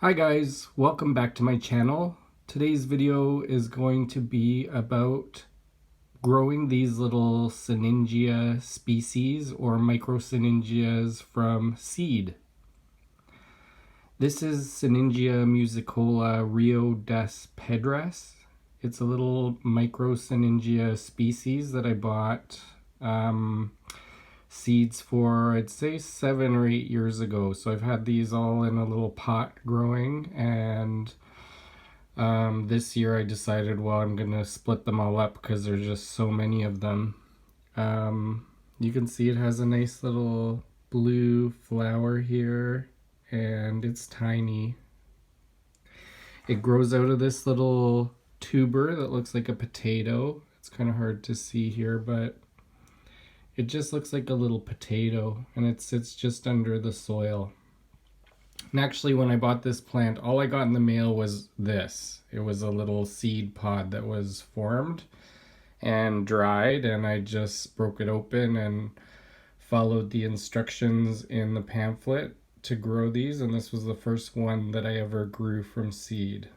Hi guys, welcome back to my channel. Today's video is going to be about growing these little Sinningia species or micro Sinningias from seed. This is Sinningia musicola Rio des Pedras. It's a little micro Sinningia species that I bought seeds for, I'd say 7 or 8 years ago. So I've had these all in a little pot growing, and this year I decided, well, I'm gonna split them all up because there's just so many of them. You can see it has a nice little blue flower here, and it's tiny. It grows out of this little tuber that looks like a potato. It's kind of hard to see here, but it just looks like a little potato, and it sits just under the soil. And actually, when I bought this plant, all I got in the mail was this. It was a little seed pod that was formed and dried, and I just broke it open and followed the instructions in the pamphlet to grow these, and this was the first one that I ever grew from seed.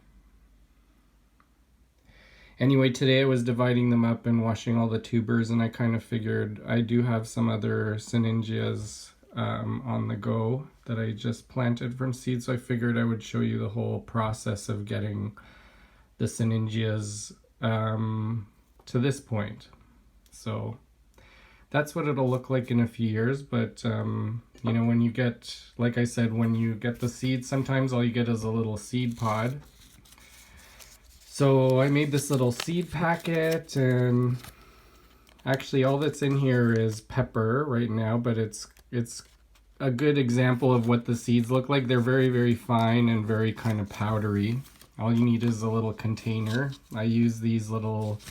Anyway, today I was dividing them up and washing all the tubers, and I kind of figured I do have some other Sinningias on the go that I just planted from seed, so I figured I would show you the whole process of getting the Sinningias to this point. So that's what it'll look like in a few years, but you know, when you get, like I said, when you get the seed, sometimes all you get is a little seed pod. So I made this little seed packet, and actually all that's in here is pepper right now, but it's a good example of what the seeds look like. They're very, very fine and very kind of powdery. All you need is a little container. I use these little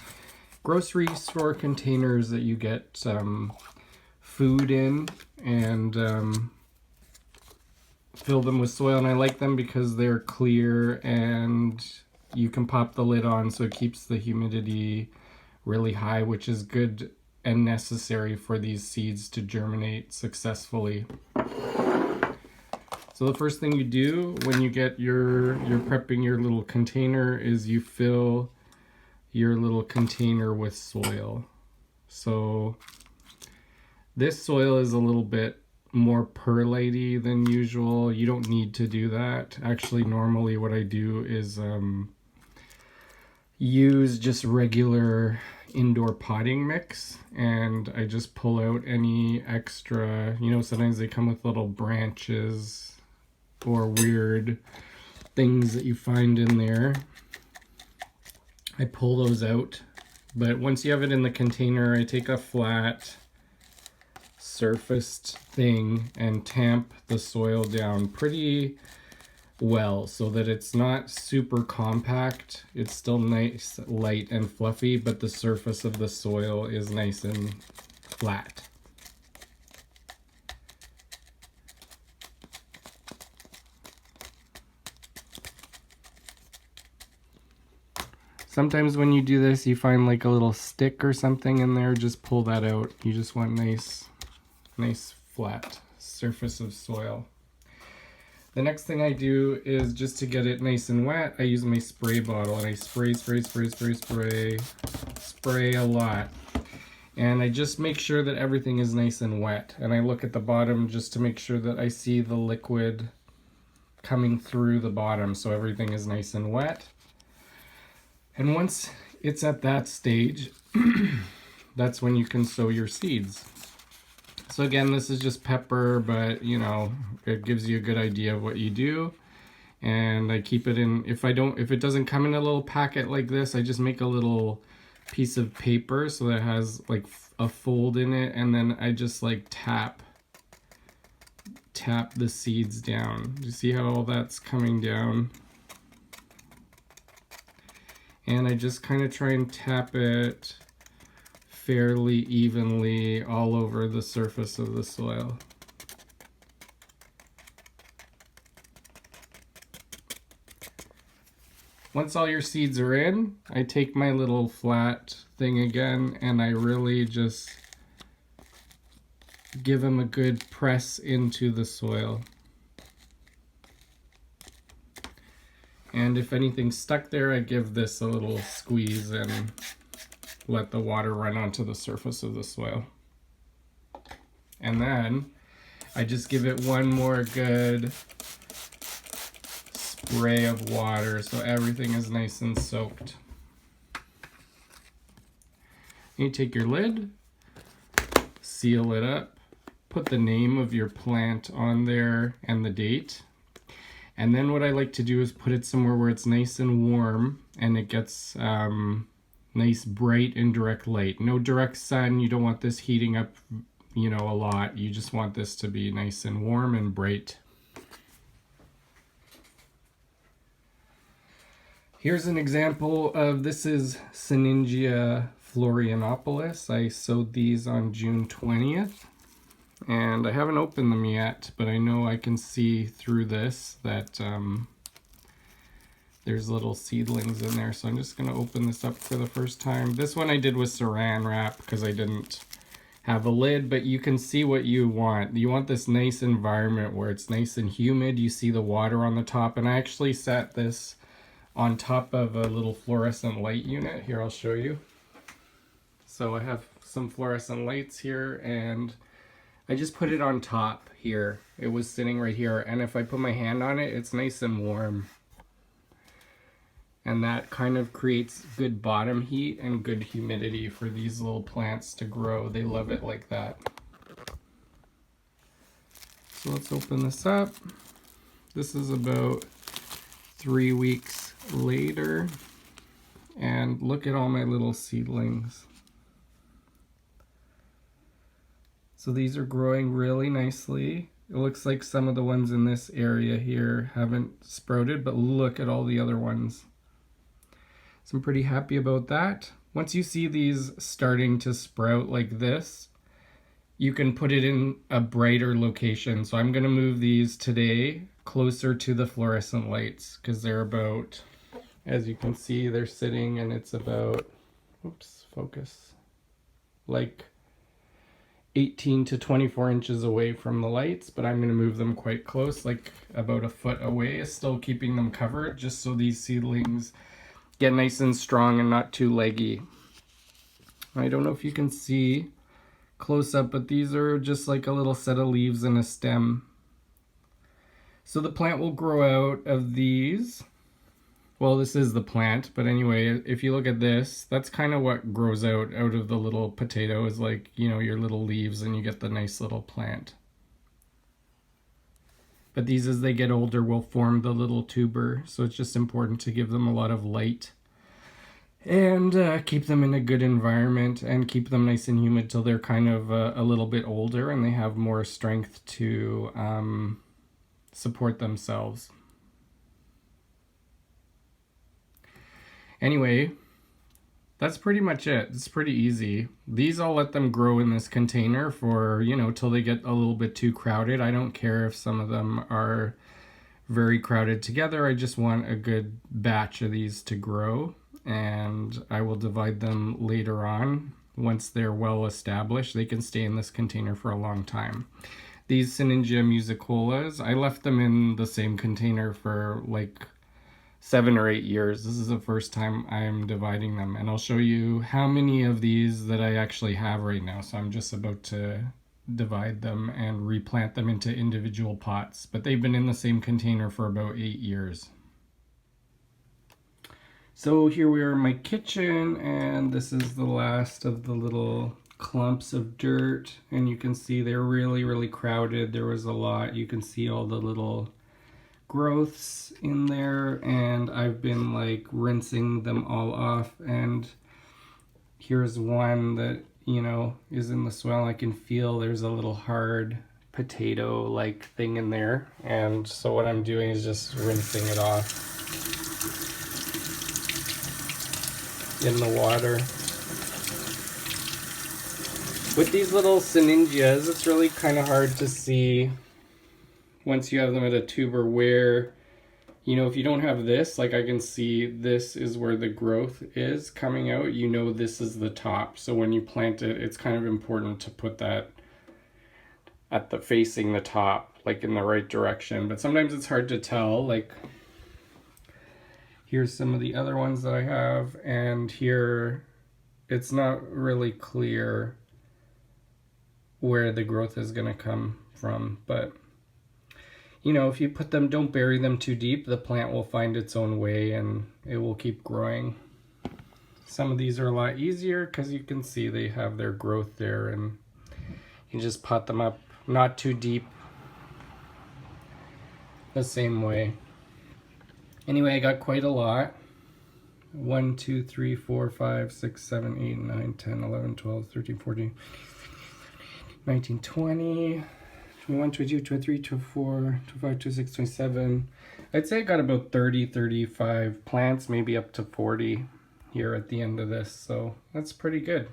grocery store containers that you get food in, and fill them with soil, and I like them because they're clear and you can pop the lid on, so it keeps the humidity really high, which is good and necessary for these seeds to germinate successfully. So the first thing you do when you get you're prepping your little container is you fill your little container with soil. So this soil is a little bit more perlite-y than usual. You don't need to do that. Actually, normally what I do is use just regular indoor potting mix, and I just pull out any extra, you know, sometimes they come with little branches or weird things that you find in there. I pull those out, but once you have it in the container, I take a flat surfaced thing and tamp the soil down pretty well so that it's not super compact. It's still nice, light and fluffy, but the surface of the soil is nice and flat. Sometimes when you do this, you find like a little stick or something in there. Just pull that out. You just want nice flat surface of soil. The next thing I do is, just to get it nice and wet, I use my spray bottle, and I spray a lot. And I just make sure that everything is nice and wet. And I look at the bottom just to make sure that I see the liquid coming through the bottom, so everything is nice and wet. And once it's at that stage, that's when you can sow your seeds. So again, this is just pepper, but you know, it gives you a good idea of what you do. And I keep it in, if it doesn't come in a little packet like this, I just make a little piece of paper so that it has like a fold in it, and then I just like tap the seeds down. You see how all that's coming down? And I just kind of try and tap it fairly evenly all over the surface of the soil. Once all your seeds are in, I take my little flat thing again, and I really just give them a good press into the soil. And if anything's stuck there, I give this a little squeeze and let the water run onto the surface of the soil. And then I just give it one more good spray of water so everything is nice and soaked. You take your lid, seal it up, put the name of your plant on there and the date. And then what I like to do is put it somewhere where it's nice and warm and it gets nice bright and direct light. No direct sun, you don't want this heating up, you know, a lot. You just want this to be nice and warm and bright. Here's an example of, this is Sinningia florianopolis. I sowed these on June 20th. And I haven't opened them yet, but I know I can see through this that there's little seedlings in there. So I'm just going to open this up for the first time. This one I did with saran wrap because I didn't have a lid, but you can see what you want. You want this nice environment where it's nice and humid. You see the water on the top, and I actually set this on top of a little fluorescent light unit. Here, I'll show you. So I have some fluorescent lights here, and I just put it on top here. It was sitting right here, and if I put my hand on it, it's nice and warm. And that kind of creates good bottom heat and good humidity for these little plants to grow. They love it like that. So let's open this up. This is about 3 weeks later, and look at all my little seedlings. So these are growing really nicely. It looks like some of the ones in this area here haven't sprouted, but look at all the other ones. So I'm pretty happy about that. Once you see these starting to sprout like this, you can put it in a brighter location. So I'm gonna move these today closer to the fluorescent lights because they're about, as you can see, they're sitting and it's about, oops, focus, like 18 to 24 inches away from the lights, but I'm going to move them quite close, like about a foot away, still keeping them covered just so these seedlings get nice and strong and not too leggy. I don't know if you can see close up, but these are just like a little set of leaves and a stem. So the plant will grow out of these. Well, this is the plant, but anyway, if you look at this, that's kind of what grows out of the little potato, is like, you know, your little leaves, and you get the nice little plant. But these, as they get older, will form the little tuber, so it's just important to give them a lot of light and keep them in a good environment and keep them nice and humid till they're kind of a little bit older and they have more strength to support themselves. Anyway, that's pretty much it. It's pretty easy. These, I'll let them grow in this container for, you know, till they get a little bit too crowded. I don't care if some of them are very crowded together. I just want a good batch of these to grow, and I will divide them later on. Once they're well established, they can stay in this container for a long time. These Sinningia musicolas, I left them in the same container for like 7 or 8 years. This is the first time I'm dividing them, and I'll show you how many of these that I actually have right now. So I'm just about to divide them and replant them into individual pots, but they've been in the same container for about 8 years. So here we are in my kitchen, and this is the last of the little clumps of dirt, and you can see they're really crowded. There was a lot. You can see all the little growths in there, and I've been like rinsing them all off, and here's one that, you know, is in the soil. I can feel there's a little hard potato like thing in there, and so what I'm doing is just rinsing it off in the water. With these little Sinningias, it's really kind of hard to see once you have them at a tuber where, you know, if you don't have this, like I can see this is where the growth is coming out, you know, this is the top. So when you plant it, it's kind of important to put that at the facing the top, like in the right direction. But sometimes it's hard to tell, like Here's some of the other ones that I have, and here it's not really clear where the growth is going to come from, but you know, if you put them, don't bury them too deep, the plant will find its own way and it will keep growing. Some of these are a lot easier because you can see they have their growth there, and you just pot them up not too deep, the same way. Anyway, I got quite a lot. 1, 2, 3, 4, 5, 6, 7, 8, 9, 10, 11, 12, 13, 14, 19, 20, 21, 22, 23, 24, 25, 26, 27. I'd say I got about 30, 35 plants, maybe up to 40 here at the end of this, so that's pretty good.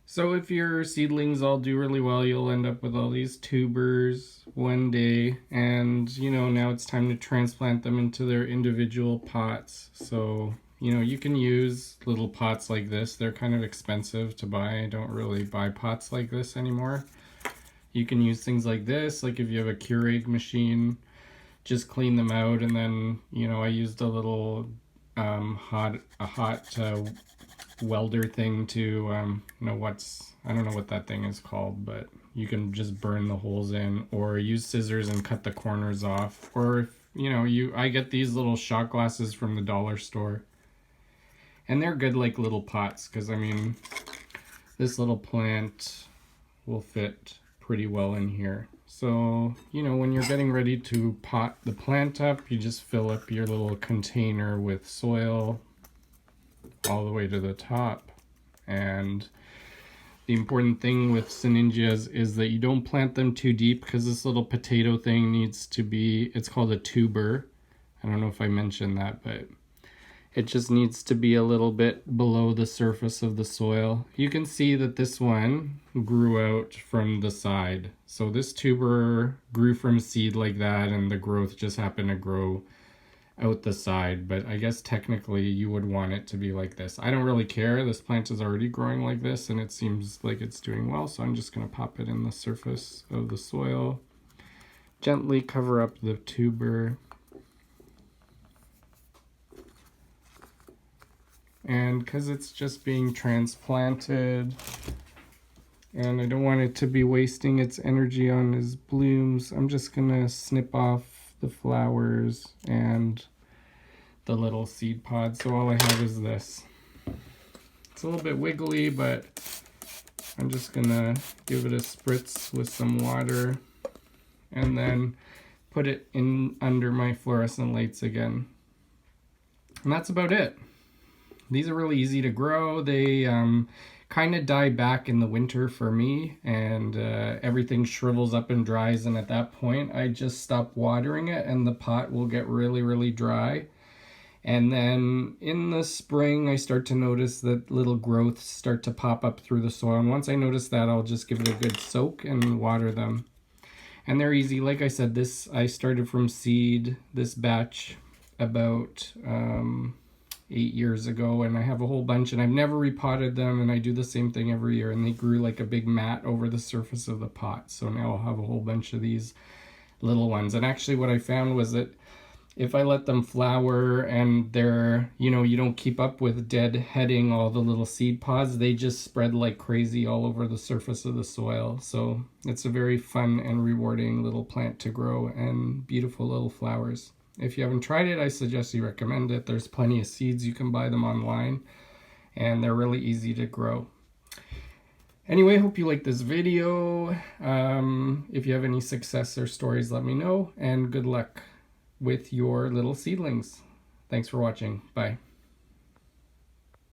So if your seedlings all do really well, you'll end up with all these tubers one day, and you know, now it's time to transplant them into their individual pots. So you know, you can use little pots like this. They're kind of expensive to buy. I don't really buy pots like this anymore. You can use things like this, like if you have a Keurig machine, just clean them out, and then, you know, I used a little hot welder thing to, you know, I don't know what that thing is called, but you can just burn the holes in, or use scissors and cut the corners off. Or if, you know, I get these little shot glasses from the dollar store, and they're good like little pots, because I mean, this little plant will fit pretty well in here. So, you know, when you're getting ready to pot the plant up, you just fill up your little container with soil all the way to the top. And the important thing with Sinningias is that you don't plant them too deep, because this little potato thing needs to be, it's called a tuber. I don't know if I mentioned that, but it just needs to be a little bit below the surface of the soil. You can see that this one grew out from the side. So this tuber grew from seed like that, and the growth just happened to grow out the side. But I guess technically you would want it to be like this. I don't really care. This plant is already growing like this, and it seems like it's doing well. So I'm just going to pop it in the surface of the soil. Gently cover up the tuber. And because it's just being transplanted, and I don't want it to be wasting its energy on its blooms, I'm just gonna snip off the flowers and the little seed pod. So all I have is this. It's a little bit wiggly, but I'm just gonna give it a spritz with some water and then put it in under my fluorescent lights again. And that's about it. These are really easy to grow. They kind of die back in the winter for me, and everything shrivels up and dries, and at that point I just stop watering it and the pot will get really, really dry. And then in the spring I start to notice that little growths start to pop up through the soil, and once I notice that, I'll just give it a good soak and water them. And they're easy. Like I said, this I started from seed, this batch, about 8 years ago, and I have a whole bunch, and I've never repotted them, and I do the same thing every year, and they grew like a big mat over the surface of the pot. So now I'll have a whole bunch of these little ones. And actually what I found was that if I let them flower and they're, you know, you don't keep up with deadheading all the little seed pods, they just spread like crazy all over the surface of the soil. So it's a very fun and rewarding little plant to grow, and beautiful little flowers. If you haven't tried it, I suggest you recommend it. There's plenty of seeds. You can buy them online, and they're really easy to grow. Anyway, hope you like this video. If you have any success or stories, let me know, and good luck with your little seedlings. Thanks for watching. Bye.